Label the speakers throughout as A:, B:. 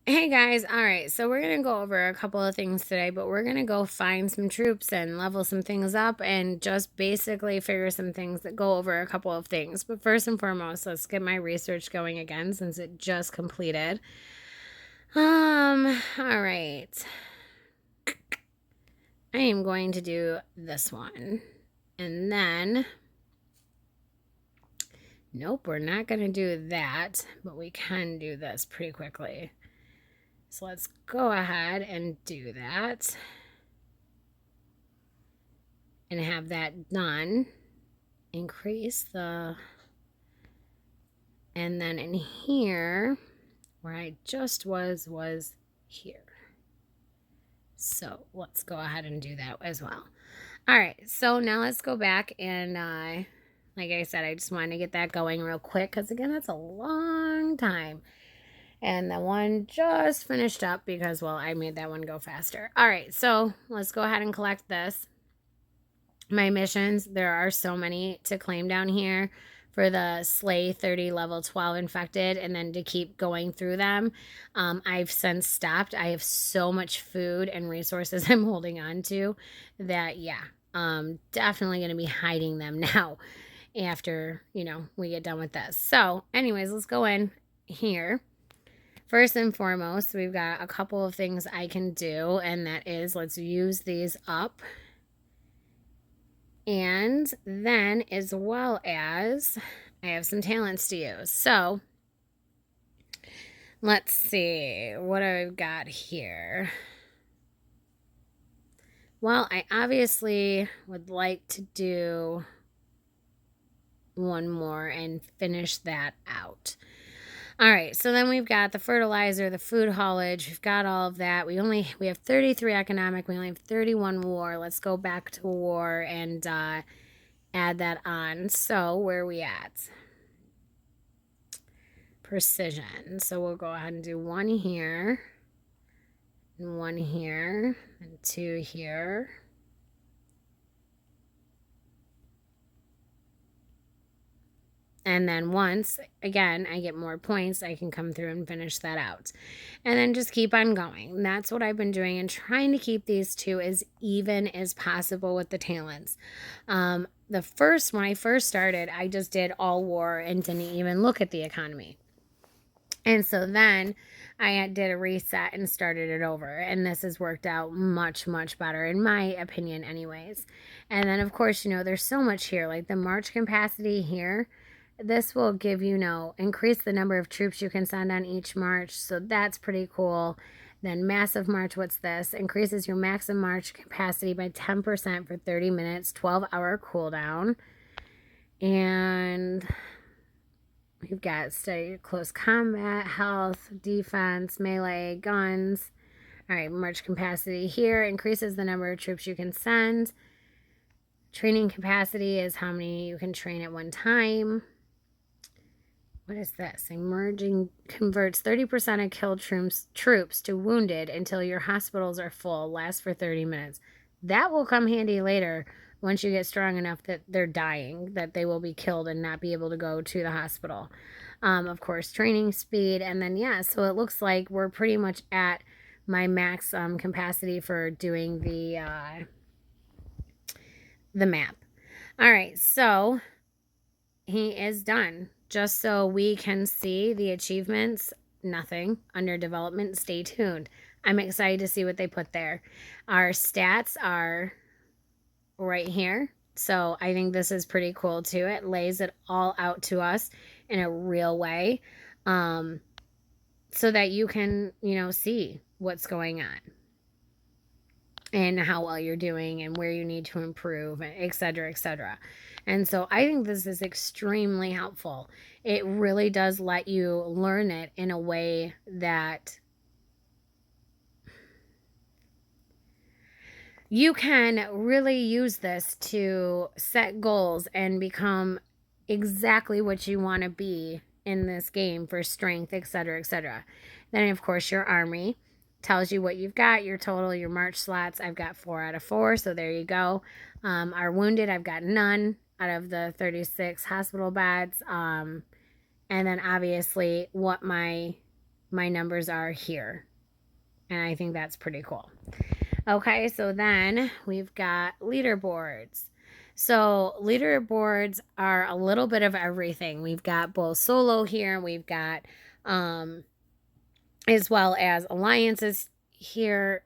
A: Hey guys, all right, so we're gonna go over a couple of things today, but we're gonna go find some troops and level some things up and just basically figure some things that go over a couple of things. But first and foremost, let's get my research going again since it just completed. All right. I am going to do this one. And then, nope, we're not gonna do that, but we can do this pretty quickly. So let's go ahead and do that. And have that done. Increase the, and then in here, where I just was here. So let's go ahead and do that as well. All right, so now let's go back and like I said, I just wanted to get that going real quick because again, that's a long time. And the one just finished up because, well, I made that one go faster. All right, so let's go ahead and collect this. My missions, there are so many to claim down here for the slay 30 level 12 infected and then to keep going through them. I've since stopped. I have so much food and resources I'm holding on to that, yeah, definitely going to be hiding them now after, we get done with this. So anyways, let's go in here. First and foremost, we've got a couple of things I can do, and that is let's use these up. And then as well as I have some talents to use. So let's see what I've got here. Well, I obviously would like to do one more and finish that out. All right, so then we've got the fertilizer, the food haulage. We've got all of that. We have 33 economic. We only have 31 war. Let's go back to war and add that on. So where are we at? Precision. So we'll go ahead and do one here, and one here, and two here. And then once, again, I get more points, I can come through and finish that out. And then just keep on going. That's what I've been doing and trying to keep these two as even as possible with the talents. When I first started, I just did all war and didn't even look at the economy. And so then I did a reset and started it over. And this has worked out much, much better, in my opinion anyways. And then, of course, there's so much here. Like the march capacity here, this will give increase the number of troops you can send on each march. So that's pretty cool. Then massive march, what's this? Increases your maximum march capacity by 10% for 30 minutes, 12-hour cooldown. And we've got steady close combat, health, defense, melee, guns. All right, march capacity here increases the number of troops you can send. Training capacity is how many you can train at one time. What is this? Emerging converts 30% of killed troops to wounded until your hospitals are full. Lasts for 30 minutes. That will come handy later once you get strong enough that they're dying, that they will be killed and not be able to go to the hospital. Of course, training speed. And then, yeah, so it looks like we're pretty much at my max capacity for doing the map. All right, so he is done. Just so we can see the achievements, nothing. Under development, stay tuned. I'm excited to see what they put there. Our stats are right here. So I think this is pretty cool too. It lays it all out to us in a real way, so that you can, see what's going on and how well you're doing and where you need to improve, et cetera, et cetera. And so I think this is extremely helpful. It really does let you learn it in a way that you can really use this to set goals and become exactly what you want to be in this game for strength, et cetera, et cetera. Then, of course, your army tells you what you've got, your total, your march slots. I've got 4 out of 4, so there you go. Our wounded, I've got none out of the 36 hospital beds. And then obviously what my my numbers are here. And I think that's pretty cool. Okay, so then we've got leaderboards. So leaderboards are a little bit of everything. We've got both solo here. We've got as well as alliances here.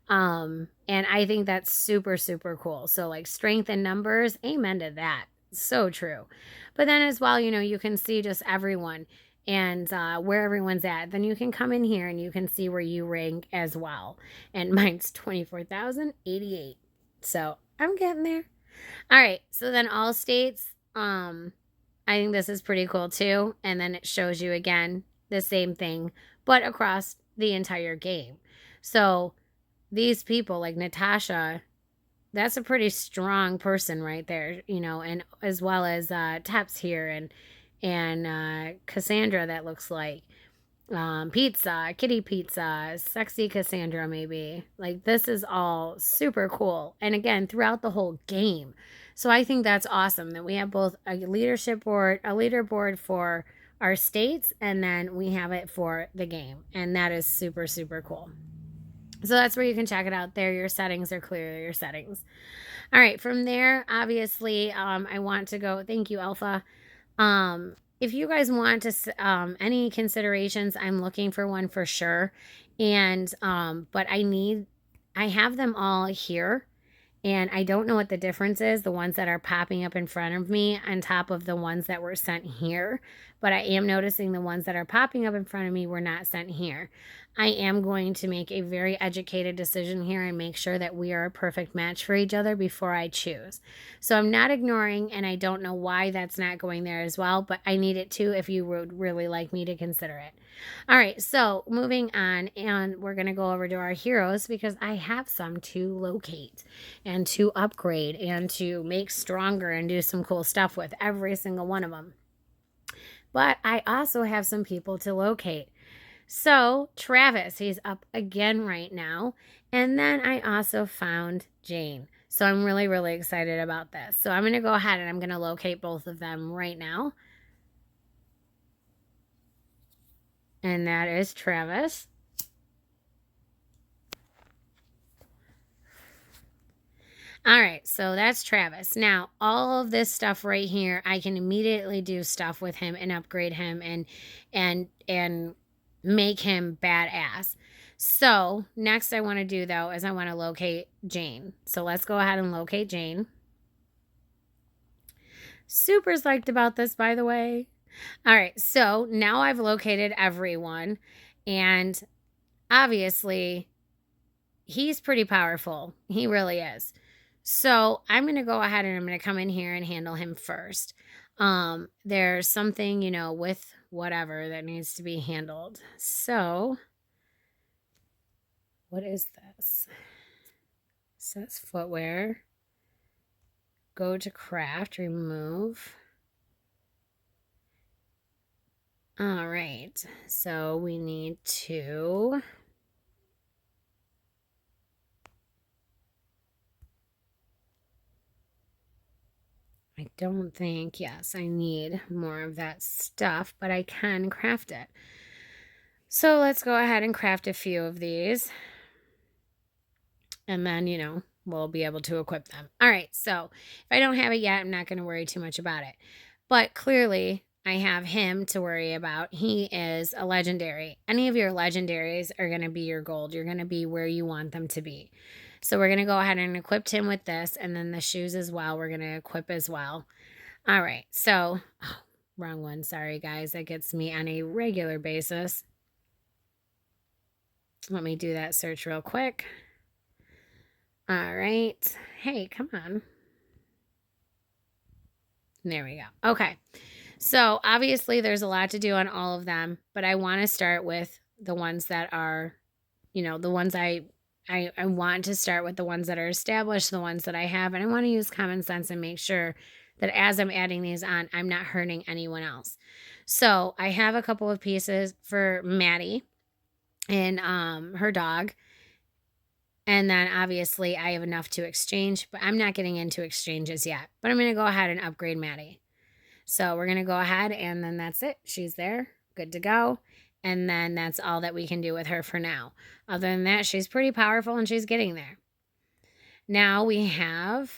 A: And I think that's super, super cool. So like strength in numbers, amen to that. So true. But then as well, you know, you can see just everyone and where everyone's at. Then you can come in here and you can see where you rank as well. And mine's 24,088. So I'm getting there. All right. So then all states, I think this is pretty cool too. And then it shows you again the same thing, but across the entire game. So these people like Natasha, that's a pretty strong person right there, you know, and as well as Teps here and Cassandra, that looks like Pizza, Kitty Pizza, Sexy Cassandra, maybe. Like, this is all super cool. And again, throughout the whole game. So I think that's awesome that we have both a leaderboard for our states, and then we have it for the game. And that is super, super cool. So that's where you can check it out there. Your settings are clear, your settings. All right, from there, obviously, I want to go, thank you, Alpha. If you guys want to, any considerations, I'm looking for one for sure. And, but I have them all here. And I don't know what the difference is, the ones that are popping up in front of me on top of the ones that were sent here. But I am noticing the ones that are popping up in front of me were not sent here. I am going to make a very educated decision here and make sure that we are a perfect match for each other before I choose. So I'm not ignoring, and I don't know why that's not going there as well, but I need it to if you would really like me to consider it. All right, so moving on, and we're going to go over to our heroes because I have some to locate and to upgrade and to make stronger and do some cool stuff with every single one of them. But I also have some people to locate. So Travis, he's up again right now. And then I also found Jane. So I'm really, really excited about this. So I'm going to go ahead and I'm going to locate both of them right now. And that is Travis. All right, so that's Travis. Now, all of this stuff right here, I can immediately do stuff with him and upgrade him and make him badass. So, next I want to do, though, is I want to locate Jane. So, let's go ahead and locate Jane. Super psyched about this, by the way. All right, so now I've located everyone. And obviously, he's pretty powerful. He really is. So I'm going to go ahead and I'm going to come in here and handle him first. There's something, you know, with whatever that needs to be handled. So what is this? Says footwear. Go to craft, remove. All right. So we need to... I don't think, yes, I need more of that stuff, but I can craft it. So let's go ahead and craft a few of these. And then, you know, we'll be able to equip them. All right, so if I don't have it yet, I'm not going to worry too much about it. But clearly, I have him to worry about. He is a legendary. Any of your legendaries are going to be your gold. You're going to be where you want them to be. So we're going to go ahead and equip him with this, and then the shoes as well, we're going to equip as well. All right, so, oh, wrong one. Sorry, guys. That gets me on a regular basis. Let me do that search real quick. All right. Hey, come on. There we go. Okay. So, obviously, there's a lot to do on all of them, but I want to start with the ones that are, you know, the ones I want to start with the ones that are established, the ones that I have, and I want to use common sense and make sure that as I'm adding these on, I'm not hurting anyone else. So I have a couple of pieces for Maddie and her dog. And then obviously I have enough to exchange, but I'm not getting into exchanges yet. But I'm going to go ahead and upgrade Maddie. So we're going to go ahead and then that's it. She's there. good to go. And then that's all that we can do with her for now. Other than that, she's pretty powerful and she's getting there. Now we have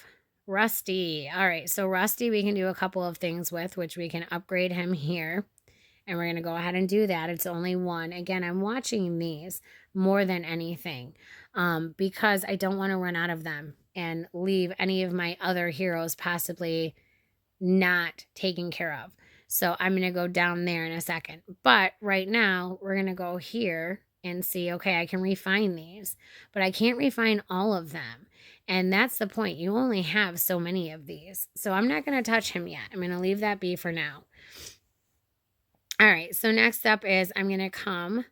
A: Rusty. All right, so Rusty we can do a couple of things with, which we can upgrade him here. And we're going to go ahead and do that. It's only one. Again, I'm watching these more than anything because I don't want to run out of them and leave any of my other heroes possibly not taken care of. So I'm going to go down there in a second. But right now, we're going to go here and see, okay, I can refine these, but I can't refine all of them. And that's the point. You only have so many of these. So I'm not going to touch him yet. I'm going to leave that be for now. All right, so next up is I'm going to come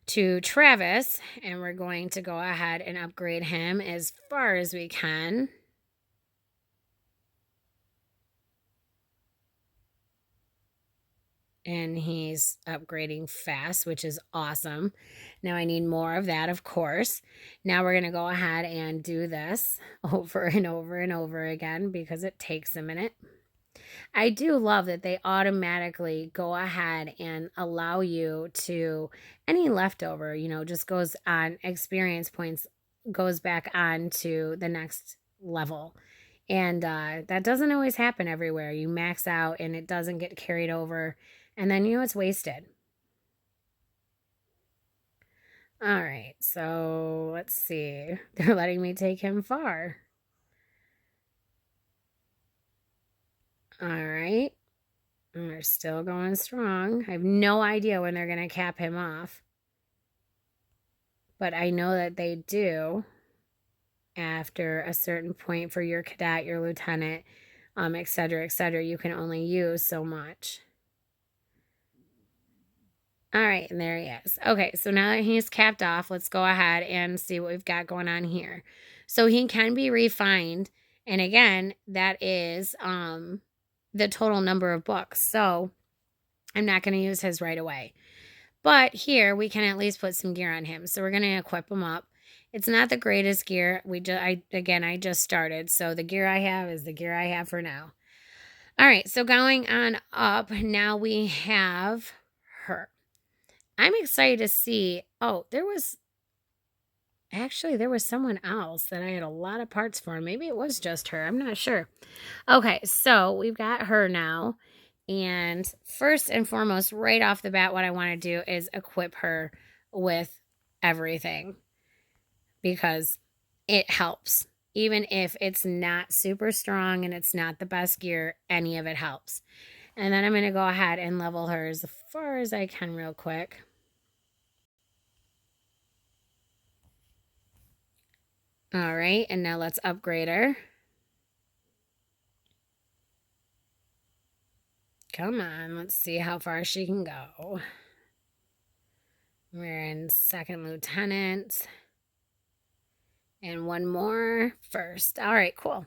A: to Travis, and we're going to go ahead and upgrade him as far as we can. And he's upgrading fast, which is awesome. Now I need more of that, of course. Now we're going to go ahead and do this over and over and over again because it takes a minute. I do love that they automatically go ahead and allow you to, any leftover, just goes on experience points, goes back on to the next level. And that doesn't always happen everywhere. You max out and it doesn't get carried over. And then, it's wasted. All right, so let's see. They're letting me take him far. All right. And they're still going strong. I have no idea when they're going to cap him off. But I know that they do after a certain point for your cadet, your lieutenant, et cetera, et cetera. You can only use so much. All right, and there he is. Okay, so now that he's capped off, let's go ahead and see what we've got going on here. So he can be refined. And again, that is the total number of books. So I'm not going to use his right away. But here we can at least put some gear on him. So we're going to equip him up. It's not the greatest gear. I just started. So the gear I have is the gear I have for now. All right, so going on up, now we have her. I'm excited to see, there was someone else that I had a lot of parts for. Maybe it was just her. I'm not sure. Okay, so we've got her now. And first and foremost, right off the bat, what I want to do is equip her with everything. Because it helps. Even if it's not super strong and it's not the best gear, any of it helps. And then I'm going to go ahead and level her as far as I can real quick. All right, and now let's upgrade her. Come on, let's see how far she can go. We're in second lieutenant. And one more first. All right, cool.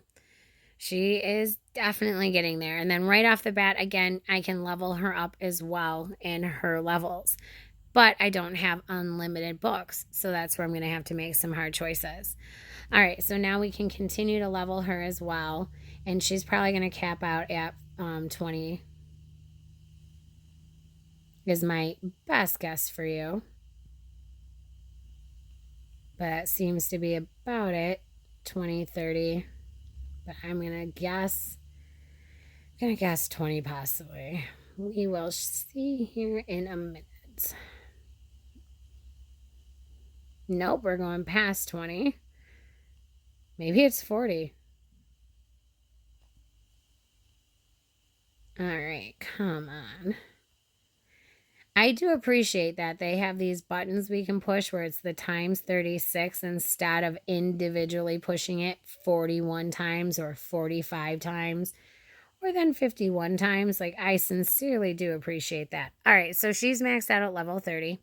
A: She is definitely getting there. And then right off the bat, again, I can level her up as well in her levels. But I don't have unlimited books. So that's where I'm going to have to make some hard choices. All right, so now we can continue to level her as well. And she's probably going to cap out at 20 is my best guess for you. But that seems to be about it, 20, 30. But I'm going to guess 20 possibly. We will see here in a minute. Nope, we're going past 20. Maybe it's 40. All right, come on. I do appreciate that they have these buttons we can push where it's the times 36 instead of individually pushing it 41 times or 45 times or then 51 times. Like, I sincerely do appreciate that. All right, so she's maxed out at level 30.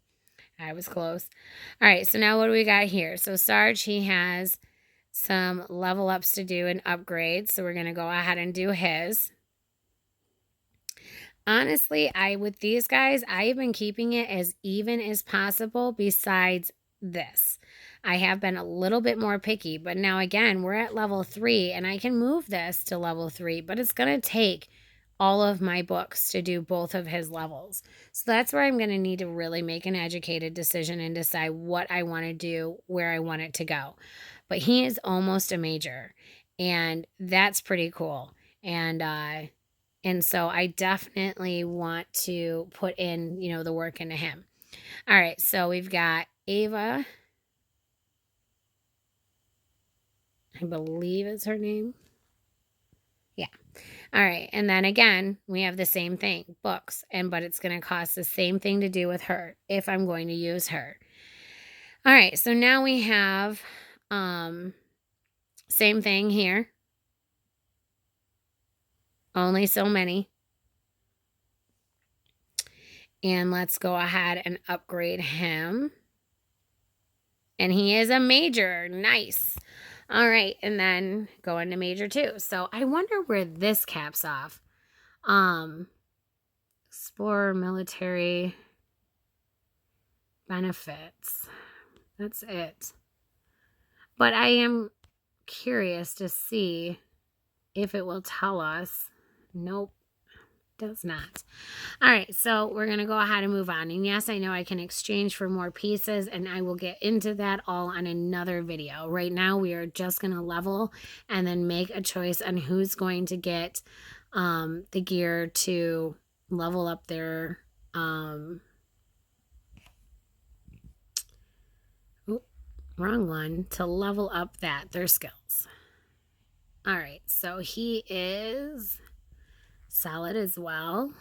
A: I was close. All right, so now what do we got here? So Sarge, he has some level ups to do and upgrades. So we're going to go ahead and do his. Honestly, with these guys, I've been keeping it as even as possible besides this. I have been a little bit more picky, but now again, we're at level 3 and I can move this to level 3, but it's going to take all of my books to do both of his levels. So that's where I'm going to need to really make an educated decision and decide what I want to do, where I want it to go. But he is almost a major, and that's pretty cool. And so I definitely want to put in, the work into him. All right, so we've got Ava. I believe is her name. Yeah. All right, and then again, we have the same thing, books, but it's going to cost the same thing to do with her if I'm going to use her. All right, so now we have same thing here. Only so many. And let's go ahead and upgrade him. And he is a major. Nice. All right, and then go into major 2. So I wonder where this caps off. Explorer, military, benefits. That's it. But I am curious to see if it will tell us. Nope, does not. All right, so we're going to go ahead and move on. And yes, I know I can exchange for more pieces, and I will get into that all on another video. Right now, we are just going to level and then make a choice on who's going to get the gear to level up their... wrong one. To level up their skills. All right, so he is solid as well.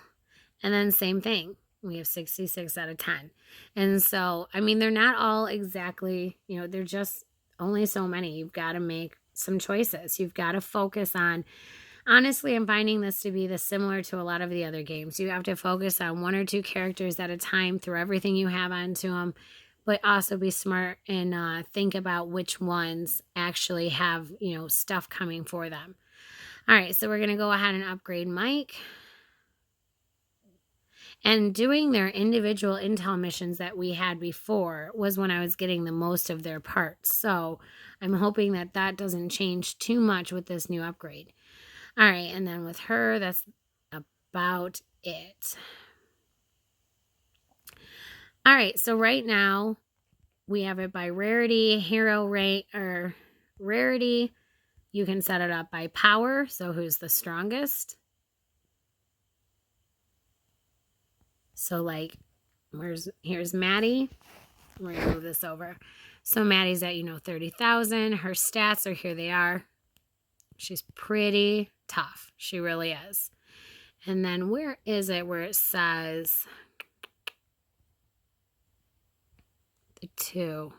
A: And then same thing. We have 66 out of 10. And so, I mean, they're not all exactly, they're just only so many. You've got to make some choices. You've got to focus on, honestly, I'm finding this to be similar to a lot of the other games. You have to focus on 1 or 2 characters at a time, throw everything you have onto them, but also be smart and think about which ones actually have, stuff coming for them. All right, so we're going to go ahead and upgrade Mike. And doing their individual intel missions that we had before was when I was getting the most of their parts. So I'm hoping that that doesn't change too much with this new upgrade. All right, and then with her, that's about it. All right, so right now we have it by rarity, hero rate, or rarity. You can set it up by power, so who's the strongest. So like, here's Maddie. We're gonna move this over. So Maddie's at 30,000. Her stats are here. They are. She's pretty tough. She really is. And then where is it where it says the 2?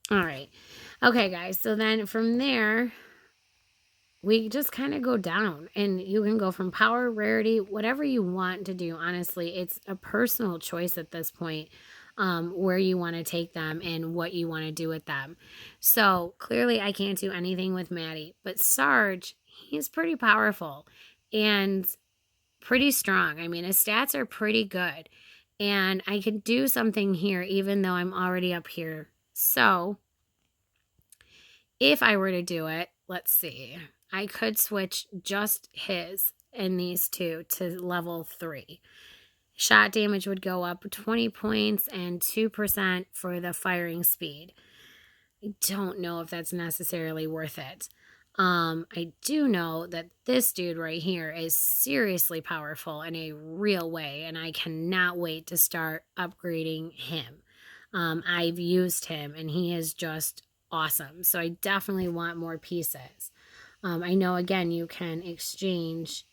A: All right. Okay, guys. So then from there, we just kind of go down, and you can go from power, rarity, whatever you want to do. Honestly, it's a personal choice at this point, where you want to take them and what you want to do with them. So clearly I can't do anything with Maddie, but Sarge, he's pretty powerful and pretty strong. I mean, his stats are pretty good, and I could do something here even though I'm already up here. So if I were to do it, let's see, I could switch just his and these 2 to level 3. Shot damage would go up 20 points and 2% for the firing speed. I don't know if that's necessarily worth it. I do know that this dude right here is seriously powerful in a real way, and I cannot wait to start upgrading him. I've used him, and he is just awesome. So I definitely want more pieces. I know, again, you can exchange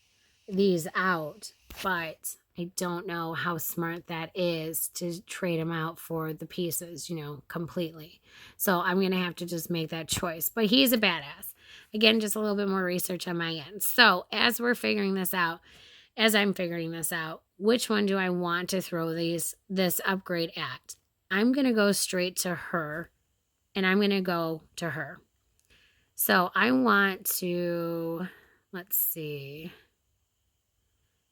A: these out, but I don't know how smart that is to trade them out for the pieces, completely. So I'm going to have to just make that choice. But he's a badass. Again, just a little bit more research on my end. So as I'm figuring this out, which one do I want to throw this upgrade at? I'm going to go straight to her, and I'm going to go to her. So I want to, let's see,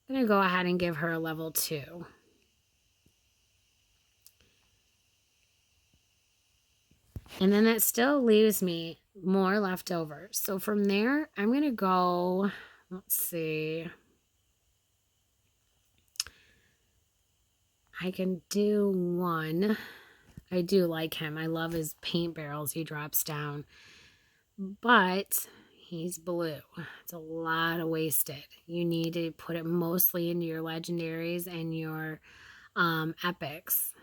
A: I'm going to go ahead and give her a level 2. And then that still leaves me more left over. So from there, I'm going to go, let's see. I can do one. I do like him. I love his paint barrels he drops down. But he's blue. It's a lot of wasted. You need to put it mostly into your legendaries and your epics.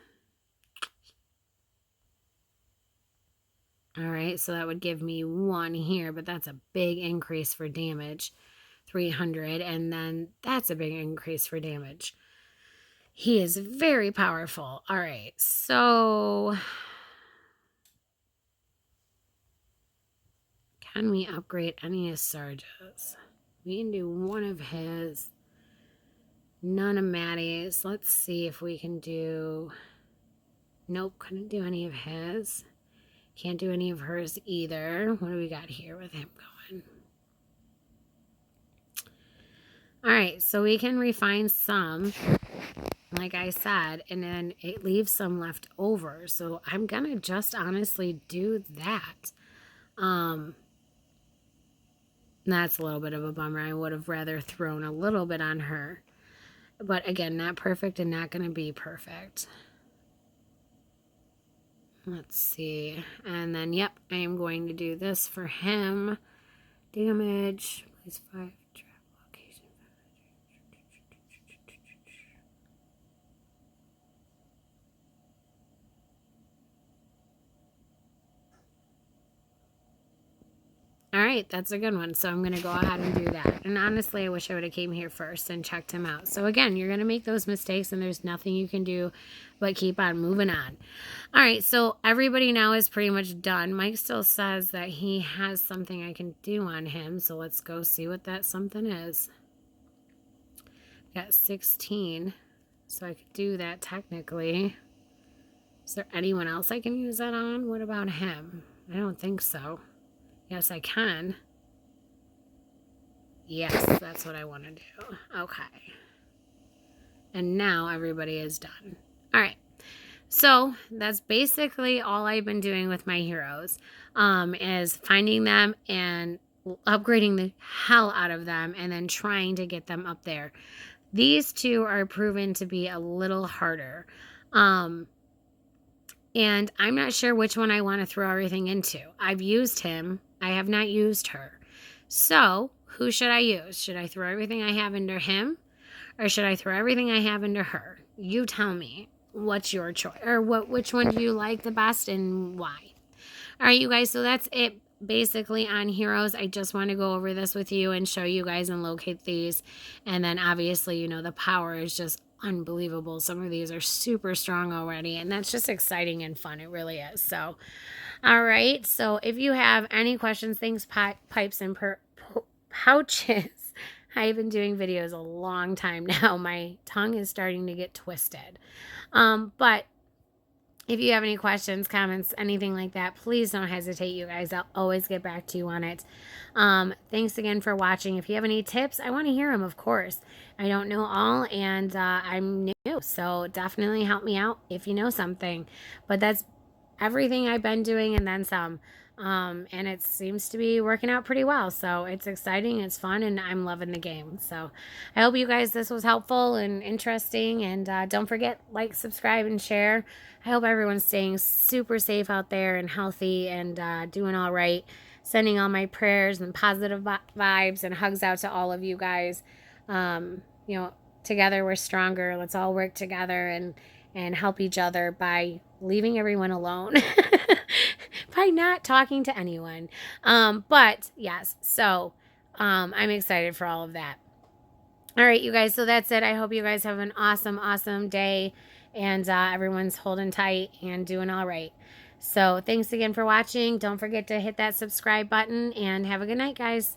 A: All right, so that would give me one here, but that's a big increase for damage. 300, and then that's a big increase for damage. He is very powerful. All right, so can we upgrade any of Sarge's? We can do one of his. None of Maddie's. Let's see if we can do... Nope, couldn't do any of his. Can't do any of hers either. What do we got here with him going? All right, so we can refine some, like I said, and then it leaves some left over. So I'm going to just honestly do that. That's a little bit of a bummer. I would have rather thrown a little bit on her. But again, not perfect and not going to be perfect. Let's see. And then, yep, I am going to do this for him. Damage. Place 5. Trap location. All right, that's a good one. So I'm going to go ahead and do that. And honestly, I wish I would have came here first and checked him out. So again, you're going to make those mistakes and there's nothing you can do but keep on moving on. All right, so everybody now is pretty much done. Mike still says that he has something I can do on him. So let's go see what that something is. Got 16. So I could do that technically. Is there anyone else I can use that on? What about him? I don't think so. Yes, I can. Yes, that's what I want to do. Okay. And now everybody is done. All right. So that's basically all I've been doing with my heroes, is finding them and upgrading the hell out of them and then trying to get them up there. These two are proven to be a little harder. And I'm not sure which one I want to throw everything into. I've used him. I have not used her. So who should I use? Should I throw everything I have into him? Or should I throw everything I have into her? You tell me. What's your choice? Or which one do you like the best and why? All right, you guys. So that's it basically on heroes. I just want to go over this with you and show you guys and locate these. And then obviously, you know, the power is just unbelievable. Some of these are super strong already. And that's just exciting and fun. It really is. So, all right. So if you have any questions, things, pipes, and pouches. I've been doing videos a long time now. My tongue is starting to get twisted. But if you have any questions, comments, anything like that, please don't hesitate, you guys. I'll always get back to you on it. Thanks again for watching. If you have any tips, I want to hear them, of course. I don't know all, and I'm new, so definitely help me out if you know something. But that's everything I've been doing and then some. And it seems to be working out pretty well. So it's exciting, it's fun, and I'm loving the game. So I hope you guys, this was helpful and interesting. And don't forget, like, subscribe, and share. I hope everyone's staying super safe out there and healthy and doing all right. Sending all my prayers and positive vibes and hugs out to all of you guys. You know, together we're stronger. Let's all work together and help each other by leaving everyone alone. By not talking to anyone. But yes, so I'm excited for all of that. All right, you guys, so that's it. I hope you guys have an awesome, awesome day, and everyone's holding tight and doing all right. So thanks again for watching. Don't forget to hit that subscribe button, and have a good night, guys.